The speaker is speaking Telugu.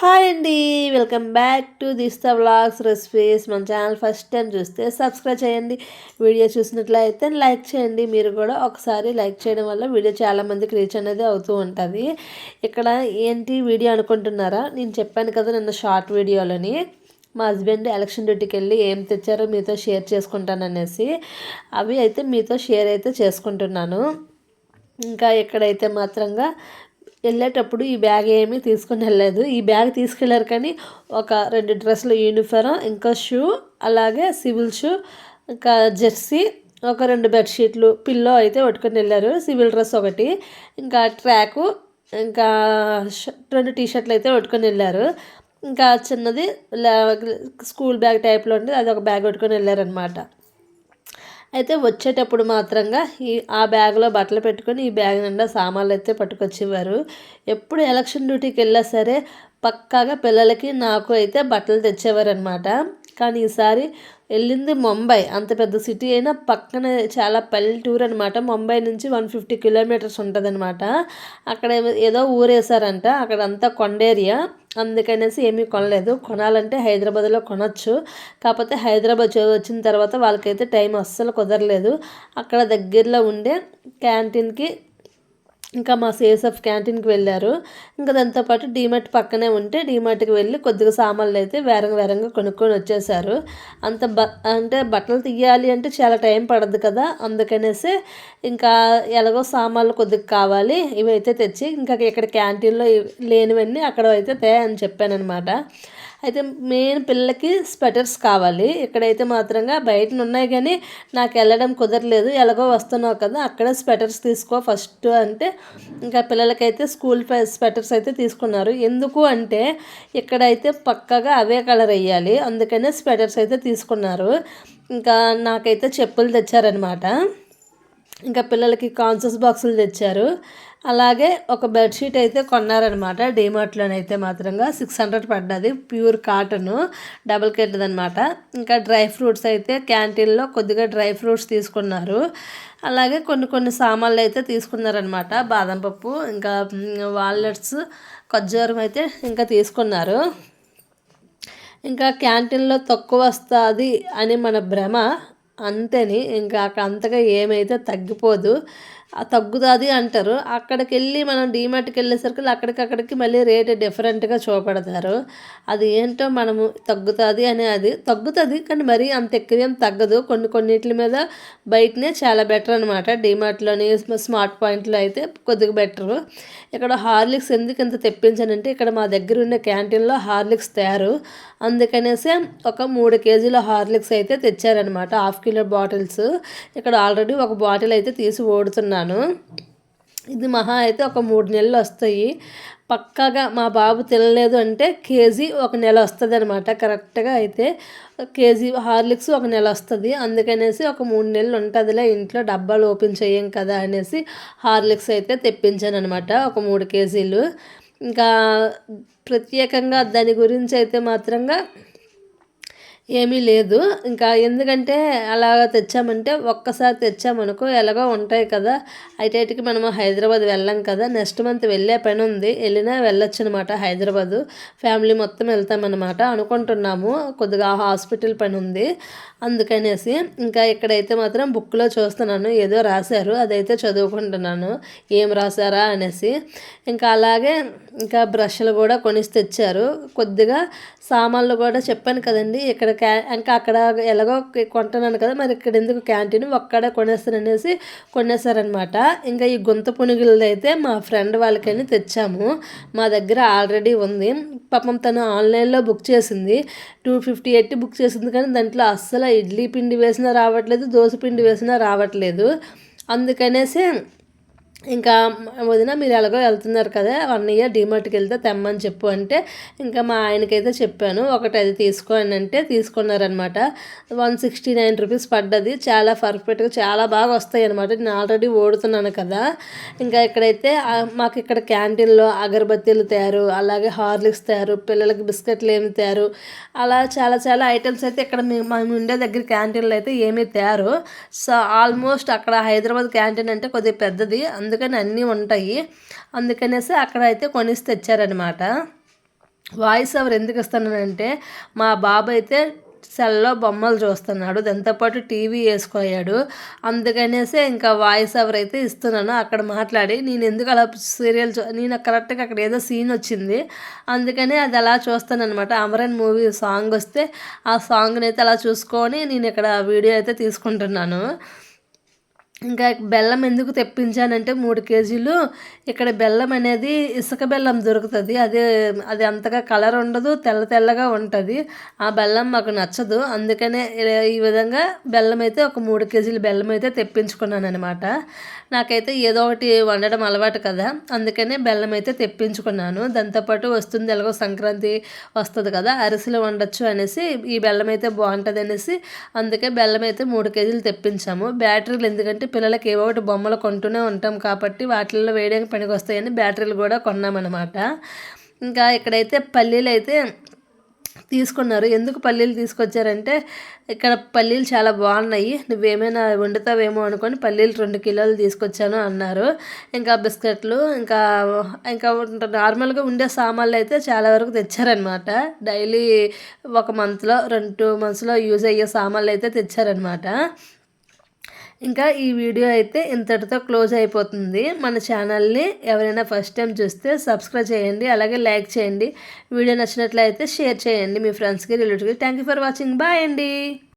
హాయ్ అండి. వెల్కమ్ బ్యాక్ టు దిస్తా వ్లాగ్స్ రెసిపీస్. మన ఛానల్ ఫస్ట్ టైం చూస్తే సబ్స్క్రైబ్ చేయండి. వీడియో చూసినట్లయితే లైక్ చేయండి. మీరు కూడా ఒకసారి లైక్ చేయడం వల్ల వీడియో చాలామందికి రీచ్ అనేది అవుతూ ఉంటుంది. ఇక్కడ ఏంటి వీడియో అనుకుంటున్నారా? నేను చెప్పాను కదా నిన్న షార్ట్ వీడియోలని, మా హస్బెండ్ ఎలక్షన్ డ్యూటీకి వెళ్ళి ఏం తెచ్చారో మీతో షేర్ చేసుకుంటాననేసి అవి అయితే మీతో షేర్ అయితే చేసుకుంటున్నాను. ఇంకా ఎక్కడైతే మాత్రంగా వెళ్ళేటప్పుడు ఈ బ్యాగ్ ఏమీ తీసుకుని వెళ్ళలేదు. ఈ బ్యాగ్ తీసుకెళ్ళారు కానీ ఒక 2 డ్రెస్సులు యూనిఫారం, ఇంకా షూ, అలాగే సివిల్ షూ, ఇంకా జెర్సీ, ఒక 2 బెడ్షీట్లు, పిల్లో అయితే పట్టుకొని వెళ్ళారు. సివిల్ డ్రెస్ ఒకటి, ఇంకా ట్రాకు, ఇంకా 2 టీషర్ట్లు అయితే పట్టుకొని వెళ్ళారు. ఇంకా చిన్నది స్కూల్ బ్యాగ్ టైప్లో ఉంది, అది ఒక బ్యాగ్ పట్టుకొని వెళ్ళారనమాట. అయితే వచ్చేటప్పుడు మాత్రంగా ఆ బ్యాగ్లో బట్టలు పెట్టుకొని ఈ బ్యాగ్ నిండా సామాన్లు అయితే పట్టుకొచ్చేవారు. ఎప్పుడు ఎలక్షన్ డ్యూటీకి వెళ్ళా సరే పక్కాగా పిల్లలకి నాకు అయితే బట్టలు తెచ్చేవారు అనమాట. కానీ ఈసారి వెళ్ళింది ముంబై, అంత పెద్ద సిటీ అయినా పక్కన చాలా పల్లెటూరు అనమాట. ముంబై నుంచి 150 కిలోమీటర్స్ ఉంటుంది అనమాట. అక్కడ ఏదో ఊరేసారంట, అక్కడ అంతా కొండేరియా, అందుకనేసి ఏమీ కొనలేదు. కొనాలంటే హైదరాబాద్లో కొనచ్చు, కాకపోతే హైదరాబాద్ వచ్చిన తర్వాత వాళ్ళకైతే టైం అస్సలు కుదరలేదు. అక్కడ దగ్గరలో ఉండే క్యాంటీన్కి, ఇంకా మా సేసఫ్ క్యాంటీన్కి వెళ్ళారు. ఇంకా దాంతోపాటు డీమార్ట్ పక్కనే ఉంటే డీమార్ట్కి వెళ్ళి కొద్దిగా సామాన్లు అయితే వేరంగా కొనుక్కొని వచ్చేసారు. అంటే బట్టలు తీయాలి అంటే చాలా టైం పడదు కదా, అందుకనేసి ఇంకా ఎలాగో సామాన్లు కొద్దిగా కావాలి, ఇవైతే తెచ్చి ఇంకా ఇక్కడ క్యాంటీన్లో లేనివన్నీ అక్కడ అయితే తే అని చెప్పానమాట. అయితే మెయిన్ పిల్లలకి స్వెటర్స్ కావాలి. ఇక్కడైతే మాత్రంగా బయట ఉన్నాయి కానీ నాకు వెళ్ళడం కుదరలేదు. ఎలాగో వస్తున్నావు కదా అక్కడ స్వెటర్స్ తీసుకో ఫస్ట్ అంటే ఇంకా పిల్లలకైతే స్కూల్ స్వెటర్స్ అయితే తీసుకున్నారు. ఎందుకు అంటే ఇక్కడైతే పక్కగా అవే కలర్ వేయాలి, అందుకనే స్వెటర్స్ అయితే తీసుకున్నారు. ఇంకా నాకైతే చెప్పులు తెచ్చారనమాట. ఇంకా పిల్లలకి కాన్సస్ బాక్సులు తెచ్చారు. అలాగే ఒక బెడ్షీట్ అయితే కొన్నారనమాట డీమార్ట్లోనైతే మాత్రంగా 600 పడ్డది, ప్యూర్ కాటను, డబుల్ కెట్ది అనమాట. ఇంకా డ్రై ఫ్రూట్స్ అయితే క్యాంటీన్లో కొద్దిగా డ్రై ఫ్రూట్స్ తీసుకున్నారు. అలాగే కొన్ని సామాన్లు అయితే తీసుకున్నారనమాట. బాదం పప్పు, ఇంకా వాల్నట్స్, ఖర్జూరం అయితే ఇంకా తీసుకున్నారు. ఇంకా క్యాంటీన్లో తక్కువ వస్తుంది అని మన భ్రమ, అంతేని ఇంకా అంతగా ఏమైతే తగ్గిపోదు, తగ్గుతుంది అంటారు. అక్కడికి వెళ్ళి మనం డీమార్ట్కి వెళ్ళేసరికి అక్కడికి మళ్ళీ రేట్ డిఫరెంట్గా చూపెడతారు. అది ఏంటో మనము తగ్గుతుంది అని, అది తగ్గుతుంది కానీ మరీ అంత ఎక్కువేం తగ్గదు. కొన్నిటి మీద బయటనే చాలా బెటర్ అనమాట. డీమార్ట్లోని స్మార్ట్ పాయింట్లో అయితే కొద్దిగా బెటరు. ఇక్కడ హార్లిక్స్ ఎందుకు ఇంత తెప్పించానంటే ఇక్కడ మా దగ్గర ఉండే క్యాంటీన్లో హార్లిక్స్ తయారు, అందుకనేసి ఒక 3 కేజీల హార్లిక్స్ అయితే తెచ్చారనమాట, 1/2 కిలో బాటిల్స్. ఇక్కడ ఆల్రెడీ ఒక బాటిల్ అయితే తీసి ఓడుతున్నాను. ఇది మహా అయితే ఒక 3 నెలలు వస్తాయి పక్కాగా. మా బాబు తినలేదు అంటే కేజీ 1 నెల వస్తుంది అనమాట. కరెక్ట్గా అయితే కేజీ హార్లిక్స్ 1 నెల వస్తుంది, అందుకనేసి ఒక 3 నెలలు ఉంటుందిలే ఇంట్లో, డబ్బాలు ఓపెన్ చేయం కదా అనేసి హార్లిక్స్ అయితే తెప్పించాను అనమాట, ఒక 3 కేజీలు. ఇంకా ప్రత్యేకంగా దాని గురించి అయితే మాత్రంగా ఏమీ లేదు. ఇంకా ఎందుకంటే అలాగ తెచ్చామంటే ఒక్కసారి తెచ్చామనుకో ఎలాగో ఉంటాయి కదా, అయిటేటికి మనము హైదరాబాద్ వెళ్ళాం కదా, నెక్స్ట్ మంత్ వెళ్ళే పని ఉంది, వెళ్ళినా వెళ్ళొచ్చు అనమాట. హైదరాబాదు ఫ్యామిలీ మొత్తం వెళ్తామన్నమాట అనుకుంటున్నాము, కొద్దిగా హాస్పిటల్ పని ఉంది అందుకనేసి. ఇంకా ఇక్కడైతే మాత్రం బుక్లో చూస్తున్నాను, ఏదో రాశారు అదైతే చదువుకుంటున్నాను, ఏం రాశారా అనేసి. ఇంకా అలాగే ఇంకా బ్రష్లు కూడా కొనిసి తెచ్చారు. కొద్దిగా సామాన్లు కూడా చెప్పాను కదండి, ఇక్కడ ఇంకా అక్కడ ఎలాగో కొంటున్నాను కదా, మరి ఇక్కడ ఎందుకు క్యాంటీన్ ఒక్కడే కొనేస్తాననేసి కొనేసారనమాట. ఇంకా ఈ గుంత పునుగులది అయితే మా ఫ్రెండ్ వాళ్ళకని తెచ్చాము, మా దగ్గర ఆల్రెడీ ఉంది. పాపం తను ఆన్లైన్లో బుక్ చేసింది, 258 బుక్ చేసింది, కానీ దాంట్లో అస్సలు ఇడ్లీ పిండి వేసినా రావట్లేదు, దోశ పిండి వేసినా రావట్లేదు. అందుకనేసి ఇంకా వదిన మీరు ఎలాగో వెళ్తున్నారు కదా 1 ఇయర్ డీమార్ట్కి వెళ్తే తెమ్మని చెప్పు అంటే ఇంకా మా ఆయనకైతే చెప్పాను, ఒకటి అది తీసుకో అని అంటే తీసుకున్నారనమాట. 169 రూపీస్ పడ్డది, చాలా పర్ఫెక్ట్గా చాలా బాగా వస్తాయి అనమాట. నేను ఆల్రెడీ ఓడుతున్నాను కదా. ఇంకా ఇక్కడైతే మాకు ఇక్కడ క్యాంటీన్లో అగరబత్తీలు తయారు, అలాగే హార్లిక్స్ తయారు, పిల్లలకి బిస్కెట్లు ఏమి తయారు, అలా చాలా ఐటమ్స్ అయితే ఇక్కడ మేము ఉండే దగ్గర క్యాంటీన్లో అయితే ఏమీ తయారు. సో ఆల్మోస్ట్ అక్కడ హైదరాబాద్ క్యాంటీన్ అంటే కొద్దిగా పెద్దది, అందుకని అన్నీ ఉంటాయి, అందుకనేసి అక్కడ అయితే కొనిసి తెచ్చారనమాట. వాయిస్ ఓవర్ ఎందుకు ఇస్తున్నానంటే మా బాబు అయితే సెల్లో బొమ్మలు చూస్తున్నాడు, దాంతోపాటు టీవీ వేసుకోయాడు. అందుకనేసి ఇంకా వాయిస్ ఓవర్ అయితే ఇస్తున్నాను అక్కడ మాట్లాడి. నేను ఎందుకు అలా సీరియల్ నేను కరెక్ట్గా అక్కడ ఏదో సీన్ వచ్చింది, అందుకని అది అలా చూస్తాను అనమాట. అమరన్ మూవీ సాంగ్ వస్తే ఆ సాంగ్ని అయితే అలా చూసుకొని నేను ఇక్కడ వీడియో అయితే తీసుకుంటున్నాను. ఇంకా బెల్లం ఎందుకు తెప్పించానంటే 3 కేజీలు ఇక్కడ బెల్లం అనేది ఇసుక బెల్లం దొరుకుతుంది. అది అంతగా కలర్ ఉండదు, తెల్ల తెల్లగా ఉంటుంది. ఆ బెల్లం మాకు నచ్చదు. అందుకనే ఈ విధంగా బెల్లం అయితే ఒక 3 కేజీలు బెల్లం అయితే తెప్పించుకున్నాను అనమాట. నాకైతే ఏదో ఒకటి వండడం అలవాటు కదా, అందుకనే బెల్లం అయితే తెప్పించుకున్నాను. దాంతోపాటు వస్తుంది ఎలాగో సంక్రాంతి వస్తుంది కదా, అరిసెలు వండొచ్చు అనేసి ఈ బెల్లం అయితే బాగుంటుంది అనేసి అందుకే బెల్లం అయితే 3 కేజీలు తెప్పించాము. బ్యాటరీలు ఎందుకంటే పిల్లలకి ఏవో ఒకటి బొమ్మలు కొంటూనే ఉంటాం కాబట్టి వాటిల్లో వేయడానికి పనికి వస్తాయని బ్యాటరీలు కూడా కొన్నామన్నమాట. ఇంకా ఇక్కడైతే పల్లీలు అయితే తీసుకున్నారు. ఎందుకు పల్లీలు తీసుకొచ్చారంటే ఇక్కడ పల్లీలు చాలా బాగున్నాయి, నువ్వేమైనా వండుతావేమో అనుకొని పల్లీలు 2 కిలోలు తీసుకొచ్చాను అన్నారు. ఇంకా బిస్కెట్లు ఇంకా ఇంకా నార్మల్గా ఉండే సామాన్లు అయితే చాలా వరకు తెచ్చారనమాట. డైలీ ఒక మంత్లో 2 మంత్స్లో యూజ్ అయ్యే సామాన్లు అయితే తెచ్చారనమాట. ఇంకా ఈ వీడియో అయితే ఇంతటితో క్లోజ్ అయిపోతుంది. మన ఛానల్ని ఎవరైనా ఫస్ట్ టైం చూస్తే సబ్స్క్రైబ్ చేయండి, అలాగే లైక్ చేయండి. వీడియో నచ్చినట్లయితే షేర్ చేయండి మీ ఫ్రెండ్స్కి, రిలేటివ్స్కి. Thank you for watching. Bye అండి.